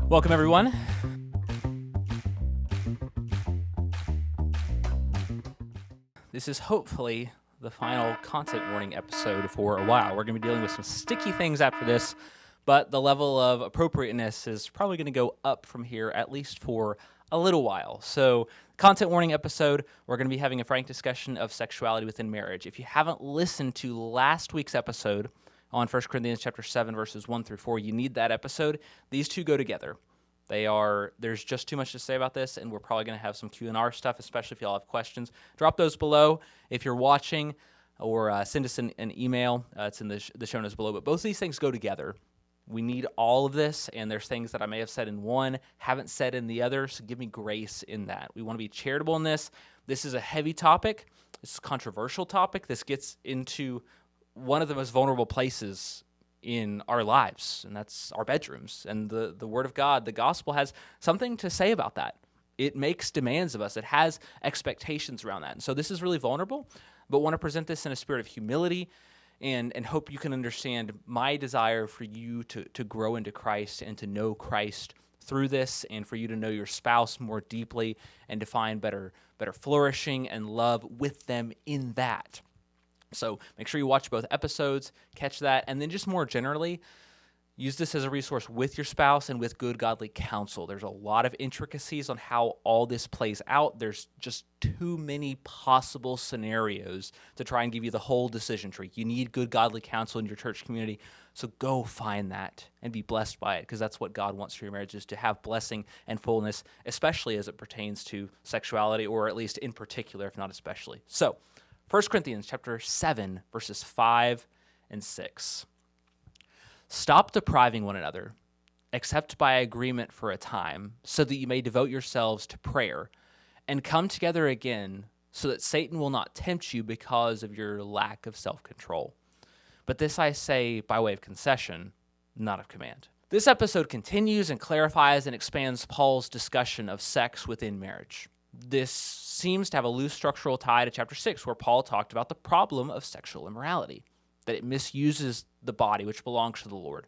Welcome, everyone. This is hopefully the final content warning episode for a while. We're going to be dealing with some sticky things after this, but the level of appropriateness is probably going to go up from here, at least for a little while. So, content warning episode, we're going to be having a frank discussion of sexuality within marriage. If you haven't listened to last week's episode on 1 Corinthians chapter 7, verses 1 through 4, you need that episode. These two go together. There's just too much to say about this, and we're probably going to have some Q&R stuff, especially if y'all have questions. Drop those below if you're watching, or send us an email. It's in the show notes below. But both of these things go together. We need all of this, and there's things that I may have said in one, haven't said in the other, so give me grace in that. We want to be charitable in this. This is a heavy topic. It's a controversial topic. This gets into one of the most vulnerable places in our lives, and that's our bedrooms. And the Word of God, the gospel, has something to say about that. It makes demands of us. It has expectations around that. And so this is really vulnerable, but want to present this in a spirit of humility and hope you can understand my desire for you to grow into Christ and to know Christ through this, and for you to know your spouse more deeply and to find better flourishing and love with them in that. So make sure you watch both episodes, catch that, and then just more generally, use this as a resource with your spouse and with good godly counsel. There's a lot of intricacies on how all this plays out. There's just too many possible scenarios to try and give you the whole decision tree. You need good godly counsel in your church community, so go find that and be blessed by it, because that's what God wants for your marriage, is to have blessing and fullness, especially as it pertains to sexuality, or at least in particular, if not especially. So, 1 Corinthians chapter 7, verses 5 and 6. Stop depriving one another, except by agreement for a time, so that you may devote yourselves to prayer, and come together again, so that Satan will not tempt you because of your lack of self-control. But this I say by way of concession, not of command. This episode continues and clarifies and expands Paul's discussion of sex within marriage. This seems to have a loose structural tie to chapter 6, where Paul talked about the problem of sexual immorality, that it misuses the body, which belongs to the Lord.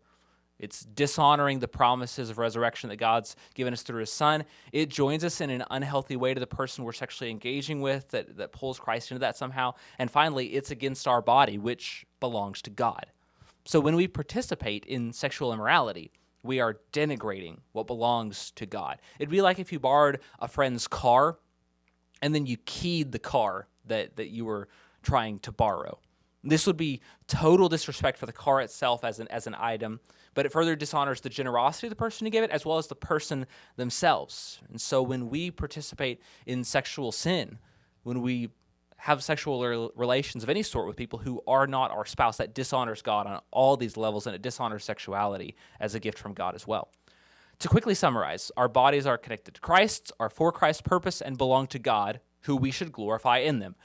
It's dishonoring the promises of resurrection that God's given us through his Son. It joins us in an unhealthy way to the person we're sexually engaging with that pulls Christ into that somehow. And finally, it's against our body, which belongs to God. So when we participate in sexual immorality, we are denigrating what belongs to God. It'd be like if you borrowed a friend's car and then you keyed the car that you were trying to borrow. This would be total disrespect for the car itself as an item, but it further dishonors the generosity of the person who gave it, as well as the person themselves. And so when we participate in sexual sin, when we have sexual relations of any sort with people who are not our spouse, that dishonors God on all these levels, and it dishonors sexuality as a gift from God as well. To quickly summarize, our bodies are connected to Christ, are for Christ's purpose, and belong to God, who we should glorify in them.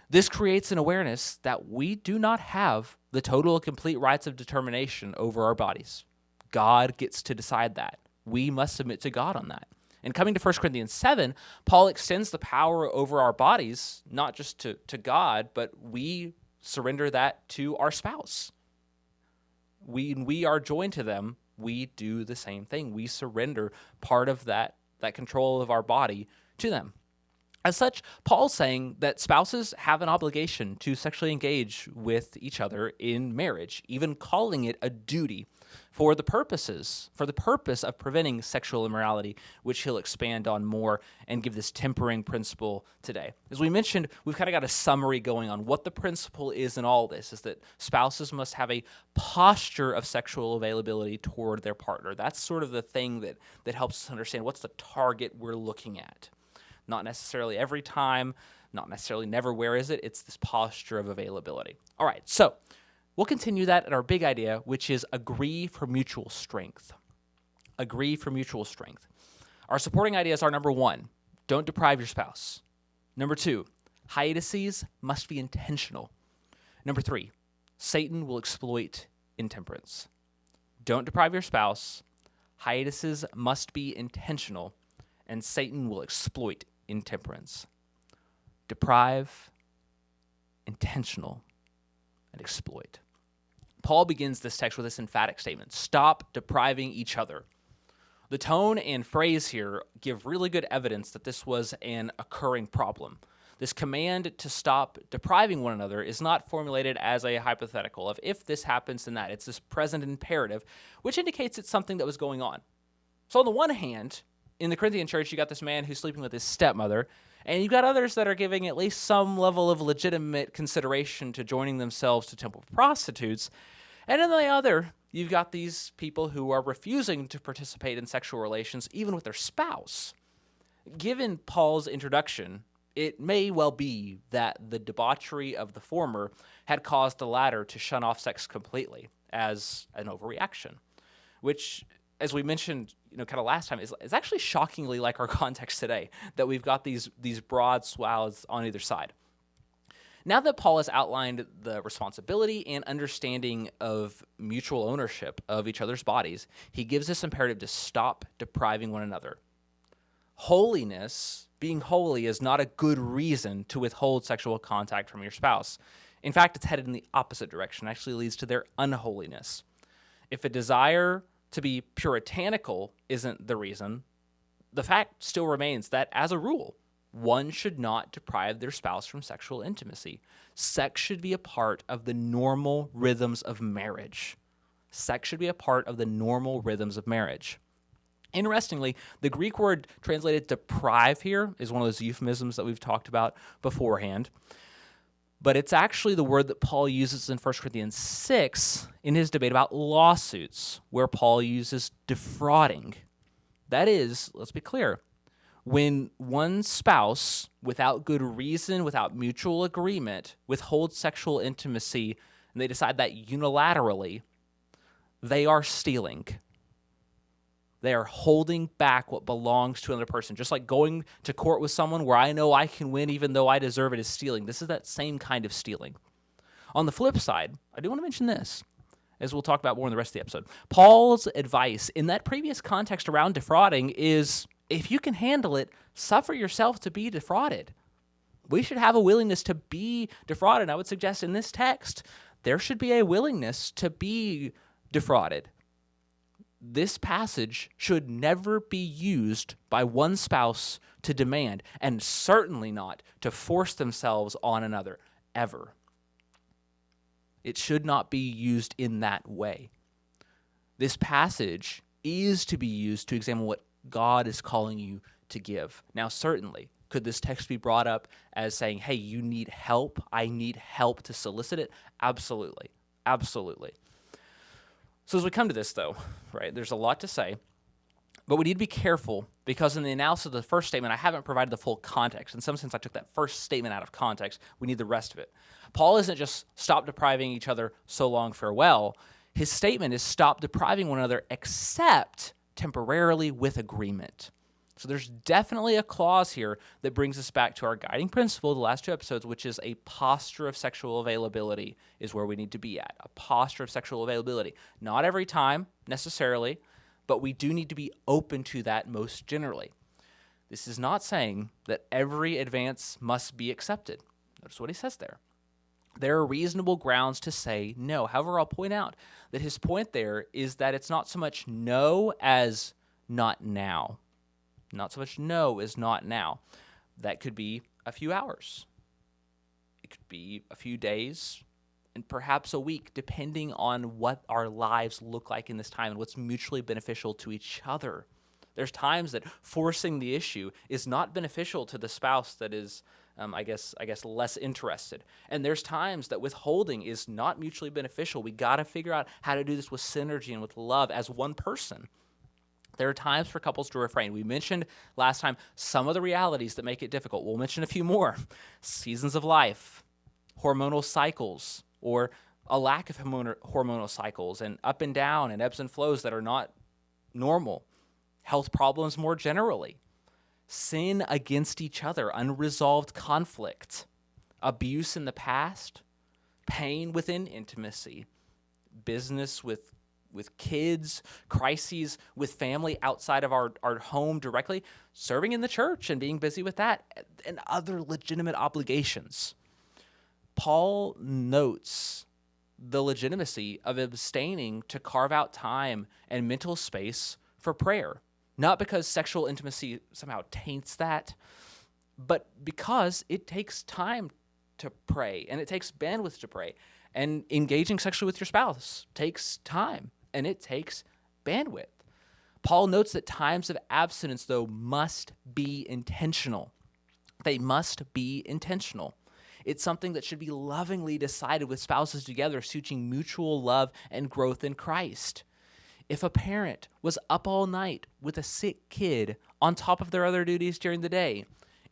This creates an awareness that we do not have the total and complete rights of determination over our bodies. God gets to decide that. We must submit to God on that. And coming to 1 Corinthians 7, Paul extends the power over our bodies, not just to God, but we surrender that to our spouse. We are joined to them. We do the same thing. We surrender part of that control of our body to them. As such, Paul's saying that spouses have an obligation to sexually engage with each other in marriage, even calling it a duty for the purpose of preventing sexual immorality, which he'll expand on more and give this tempering principle today. As we mentioned, we've kind of got a summary going on. What the principle is in all this is that spouses must have a posture of sexual availability toward their partner. That's sort of the thing that helps us understand what's the target we're looking at. Not necessarily every time, not necessarily never, where is it? It's this posture of availability. All right, so we'll continue that at our big idea, which is agree for mutual strength. Agree for mutual strength. Our supporting ideas are: number 1, don't deprive your spouse. Number 2, hiatuses must be intentional. Number 3, Satan will exploit intemperance. Don't deprive your spouse. Hiatuses must be intentional, and Satan will exploit intemperance. Deprive, intentional, and exploit. Paul begins this text with this emphatic statement: stop depriving each other. The tone and phrase here give really good evidence that this was an occurring problem. This command to stop depriving one another is not formulated as a hypothetical of if this happens, then that. It's this present imperative, which indicates it's something that was going on. So on the one hand, in the Corinthian church, you got this man who's sleeping with his stepmother, and you've got others that are giving at least some level of legitimate consideration to joining themselves to temple prostitutes. And on the other, you've got these people who are refusing to participate in sexual relations, even with their spouse. Given Paul's introduction, it may well be that the debauchery of the former had caused the latter to shun off sex completely as an overreaction, which, as we mentioned, kind of last time, is actually shockingly like our context today, that we've got these broad swaths on either side. Now that Paul has outlined the responsibility and understanding of mutual ownership of each other's bodies, he gives this imperative to stop depriving one another. Holiness, being holy, is not a good reason to withhold sexual contact from your spouse. In fact, it's headed in the opposite direction. It actually leads to their unholiness. If a desire to be puritanical isn't the reason, the fact still remains that, as a rule, one should not deprive their spouse from sexual intimacy. Sex should be a part of the normal rhythms of marriage. Sex should be a part of the normal rhythms of marriage. Interestingly, the Greek word translated deprive here is one of those euphemisms that we've talked about beforehand. But it's actually the word that Paul uses in 1 Corinthians 6 in his debate about lawsuits, where Paul uses defrauding. That is, let's be clear, when one spouse, without good reason, without mutual agreement, withholds sexual intimacy, and they decide that unilaterally, they are stealing. They are holding back what belongs to another person. Just like going to court with someone where I know I can win even though I deserve it is stealing. This is that same kind of stealing. On the flip side, I do want to mention this, as we'll talk about more in the rest of the episode. Paul's advice in that previous context around defrauding is, if you can handle it, suffer yourself to be defrauded. We should have a willingness to be defrauded. I would suggest in this text, there should be a willingness to be defrauded. This passage should never be used by one spouse to demand, and certainly not to force themselves on another, ever. It should not be used in that way. This passage is to be used to examine what God is calling you to give. Now, certainly, could this text be brought up as saying, hey, you need help, I need help to solicit it? Absolutely. Absolutely. So as we come to this, though, right, there's a lot to say, but we need to be careful because in the analysis of the first statement, I haven't provided the full context. In some sense, I took that first statement out of context. We need the rest of it. Paul isn't just stop depriving each other, so long, farewell. His statement is stop depriving one another except temporarily with agreement. So there's definitely a clause here that brings us back to our guiding principle, the last two episodes, which is a posture of sexual availability is where we need to be at, a posture of sexual availability. Not every time, necessarily, but we do need to be open to that most generally. This is not saying that every advance must be accepted. Notice what he says there. There are reasonable grounds to say no. However, I'll point out that his point there is that it's not so much no as not now. Not so much no as not now. That could be a few hours. It could be a few days and perhaps a week, depending on what our lives look like in this time and what's mutually beneficial to each other. There's times that forcing the issue is not beneficial to the spouse that is, I guess less interested. And there's times that withholding is not mutually beneficial. We got to figure out how to do this with synergy and with love as one person. There are times for couples to refrain. We mentioned last time some of the realities that make it difficult. We'll mention a few more. Seasons of life, hormonal cycles, or a lack of hormonal cycles, and up and down and ebbs and flows that are not normal. Health problems more generally. Sin against each other, unresolved conflict, abuse in the past, pain within intimacy, business with kids, crises with family outside of our home directly, serving in the church and being busy with that, and other legitimate obligations. Paul notes the legitimacy of abstaining to carve out time and mental space for prayer. Not because sexual intimacy somehow taints that, but because it takes time to pray and it takes bandwidth to pray. And engaging sexually with your spouse takes time and it takes bandwidth. Paul notes that times of abstinence, though, must be intentional. They must be intentional. It's something that should be lovingly decided with spouses together, seeking mutual love and growth in Christ. If a parent was up all night with a sick kid on top of their other duties during the day,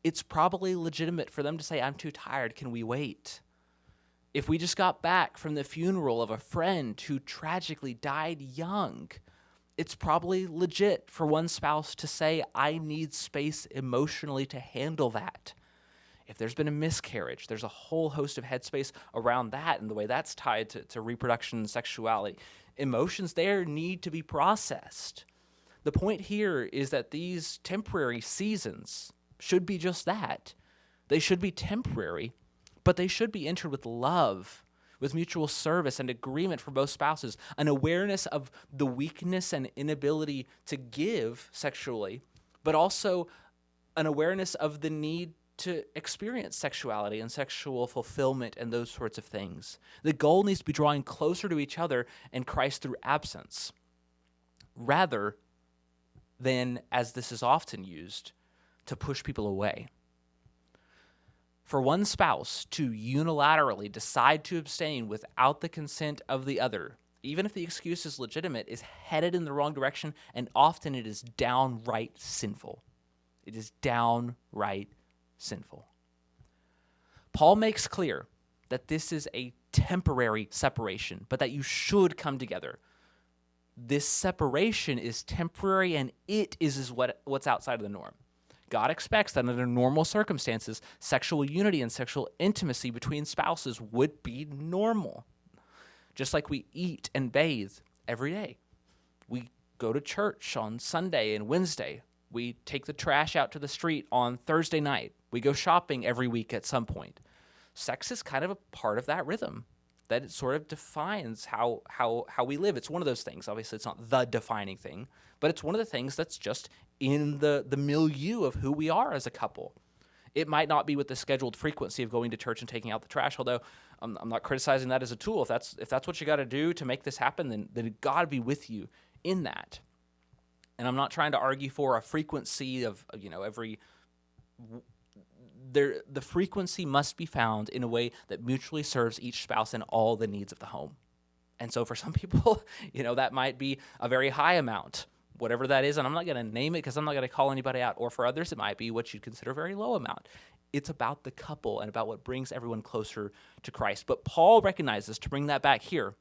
it's probably legitimate for them to say, I'm too tired, can we wait? If we just got back from the funeral of a friend who tragically died young, it's probably legit for one spouse to say, I need space emotionally to handle that. If there's been a miscarriage, there's a whole host of headspace around that and the way that's tied to reproduction and sexuality. Emotions there need to be processed. The point here is that these temporary seasons should be just that. They should be temporary, but they should be entered with love, with mutual service and agreement for both spouses, an awareness of the weakness and inability to give sexually, but also an awareness of the need to experience sexuality and sexual fulfillment and those sorts of things. The goal needs to be drawing closer to each other and Christ through absence, rather than, as this is often used, to push people away. For one spouse to unilaterally decide to abstain without the consent of the other, even if the excuse is legitimate, is headed in the wrong direction, and often it is downright sinful. It is downright sinful. Paul makes clear that this is a temporary separation, but that you should come together. This separation is temporary, and it is what's outside of the norm. God expects that under normal circumstances, sexual unity and sexual intimacy between spouses would be normal. Just like we eat and bathe every day. We go to church on Sunday and Wednesday. We take the trash out to the street on Thursday night. We go shopping every week at some point. Sex is kind of a part of that rhythm, that it sort of defines how we live. It's one of those things. Obviously, it's not the defining thing, but it's one of the things that's just in the milieu of who we are as a couple. It might not be with the scheduled frequency of going to church and taking out the trash, although I'm not criticizing that as a tool. If that's what you got to do to make this happen, then God be with you in that. And I'm not trying to argue for a frequency of the frequency must be found in a way that mutually serves each spouse and all the needs of the home. And so for some people, that might be a very high amount, whatever that is, and I'm not going to name it because I'm not going to call anybody out. Or for others, it might be what you'd consider a very low amount. It's about the couple and about what brings everyone closer to Christ. But Paul recognizes, to bring that back here,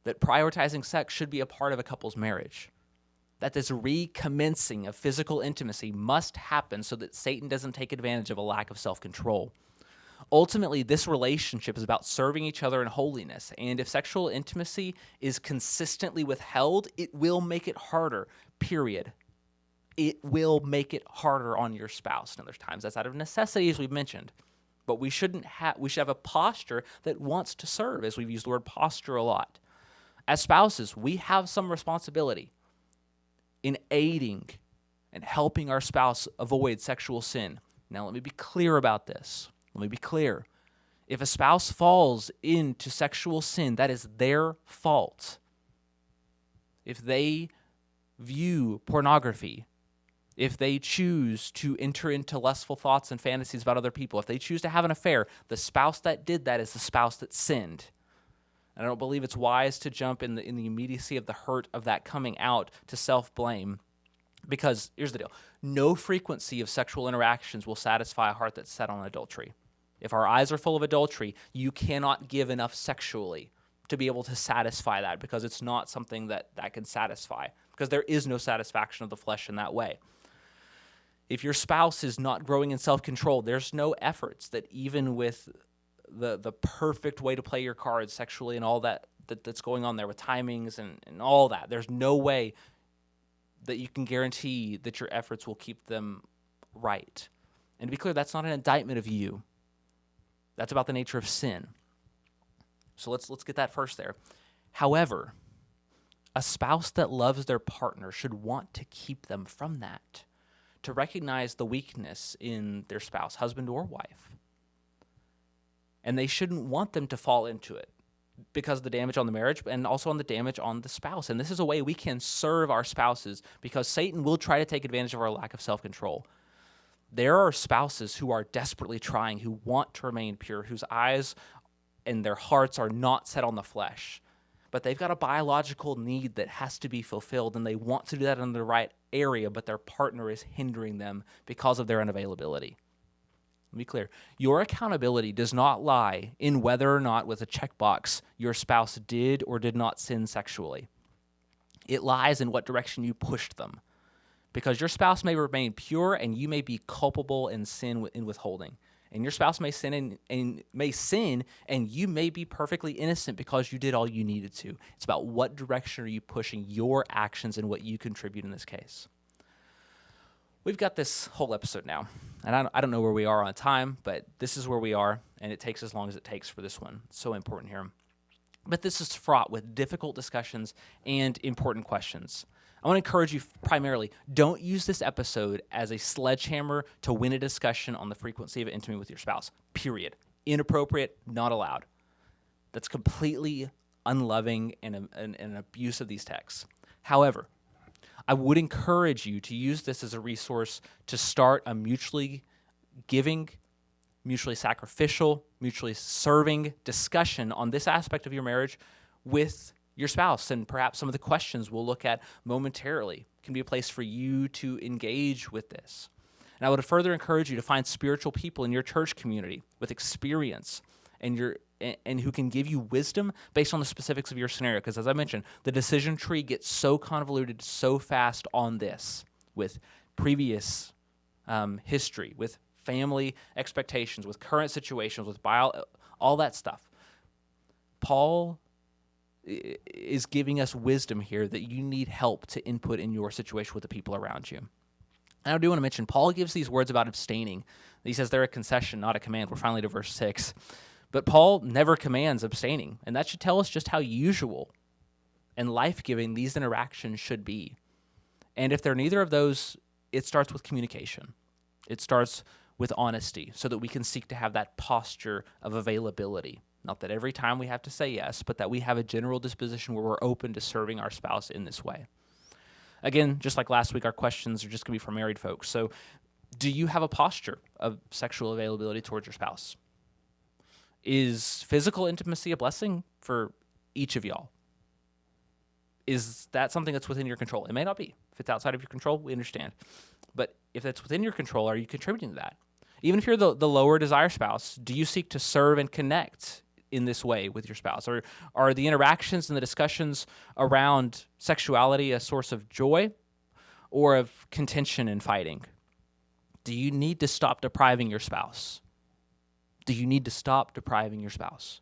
that prioritizing sex should be a part of a couple's marriage. That this recommencing of physical intimacy must happen so that Satan doesn't take advantage of a lack of self-control. Ultimately, this relationship is about serving each other in holiness, and if sexual intimacy is consistently withheld, it will make it harder, period. It will make it harder on your spouse. Now, there's times that's out of necessity, as we've mentioned, but we should have a posture that wants to serve, as we've used the word posture a lot. As spouses, we have some responsibility in aiding and helping our spouse avoid sexual sin. Now, let me be clear about this. Let me be clear. If a spouse falls into sexual sin, that is their fault. If they view pornography, if they choose to enter into lustful thoughts and fantasies about other people, if they choose to have an affair, the spouse that did that is the spouse that sinned. And I don't believe it's wise to jump in the immediacy of the hurt of that coming out to self-blame. Because here's the deal. No frequency of sexual interactions will satisfy a heart that's set on adultery. If our eyes are full of adultery, you cannot give enough sexually to be able to satisfy that, because it's not something that can satisfy, because there is no satisfaction of the flesh in that way. If your spouse is not growing in self-control, there's no efforts that even with the perfect way to play your cards sexually and all that's going on there with timings and all that, there's no way that you can guarantee that your efforts will keep them right. And to be clear, that's not an indictment of you. That's about the nature of sin. So let's get that first there. However, A spouse that loves their partner should want to keep them from that, to recognize the weakness in their spouse, husband or wife. And they shouldn't want them to fall into it because of the damage on the marriage and also on the damage on the spouse. And this is a way we can serve our spouses, because Satan will try to take advantage of our lack of self-control. There are spouses who are desperately trying, who want to remain pure, whose eyes and their hearts are not set on the flesh. But they've got a biological need that has to be fulfilled, and they want to do that in the right area, but their partner is hindering them because of their unavailability. Let me be clear. Your accountability does not lie in whether or not, with a checkbox, your spouse did or did not sin sexually. It lies in what direction you pushed them, because your spouse may remain pure and you may be culpable in sin in withholding. And your spouse may sin and you may be perfectly innocent because you did all you needed to. It's about what direction are you pushing your actions and what you contribute in this case. We've got this whole episode now, and I don't know where we are on time, but this is where we are, and it takes as long as it takes for this one. It's so important here. But this is fraught with difficult discussions and important questions. I want to encourage you primarily, don't use this episode as a sledgehammer to win a discussion on the frequency of intimacy with your spouse, period. Inappropriate, not allowed. That's completely unloving and an abuse of these texts. However, I would encourage you to use this as a resource to start a mutually giving, mutually sacrificial, mutually serving discussion on this aspect of your marriage with your spouse. And perhaps some of the questions we'll look at momentarily can be a place for you to engage with this. And I would further encourage you to find spiritual people in your church community with experience and who can give you wisdom based on the specifics of your scenario. Because as I mentioned, the decision tree gets so convoluted so fast on this, with previous history, with family expectations, with current situations, with all that stuff. Paul is giving us wisdom here that you need help to input in your situation with the people around you. And I do want to mention, Paul gives these words about abstaining. He says they're a concession, not a command. We're finally to verse 6. But Paul never commands abstaining, and that should tell us just how usual and life-giving these interactions should be. And if they're neither of those, it starts with communication. It starts with honesty so that we can seek to have that posture of availability. Not that every time we have to say yes, but that we have a general disposition where we're open to serving our spouse in this way. Again, just like last week, our questions are just going to be for married folks. So do you have a posture of sexual availability towards your spouse? Is physical intimacy a blessing for each of y'all? Is that something that's within your control? It may not be. If it's outside of your control, we understand. But if it's within your control, are you contributing to that? Even if you're the lower desire spouse, do you seek to serve and connect in this way with your spouse? Or are the interactions and the discussions around sexuality a source of joy or of contention and fighting? Do you need to stop depriving your spouse? Do you need to stop depriving your spouse?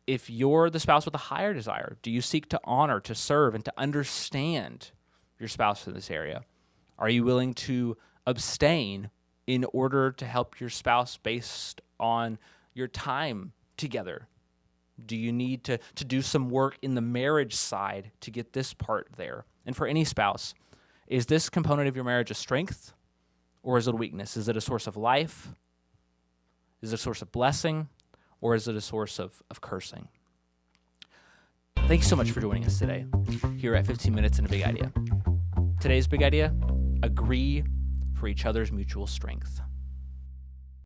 If you're the spouse with a higher desire, do you seek to honor, to serve, and to understand your spouse in this area? Are you willing to abstain in order to help your spouse based on your time together? Do you need to do some work in the marriage side to get this part there? And for any spouse, is this component of your marriage a strength or is it a weakness? Is it a source of life? Is it a source of blessing? Or is it a source of cursing? Thank you so much for joining us today here at 15 Minutes and a Big Idea. Today's big idea: agree for each other's mutual strength.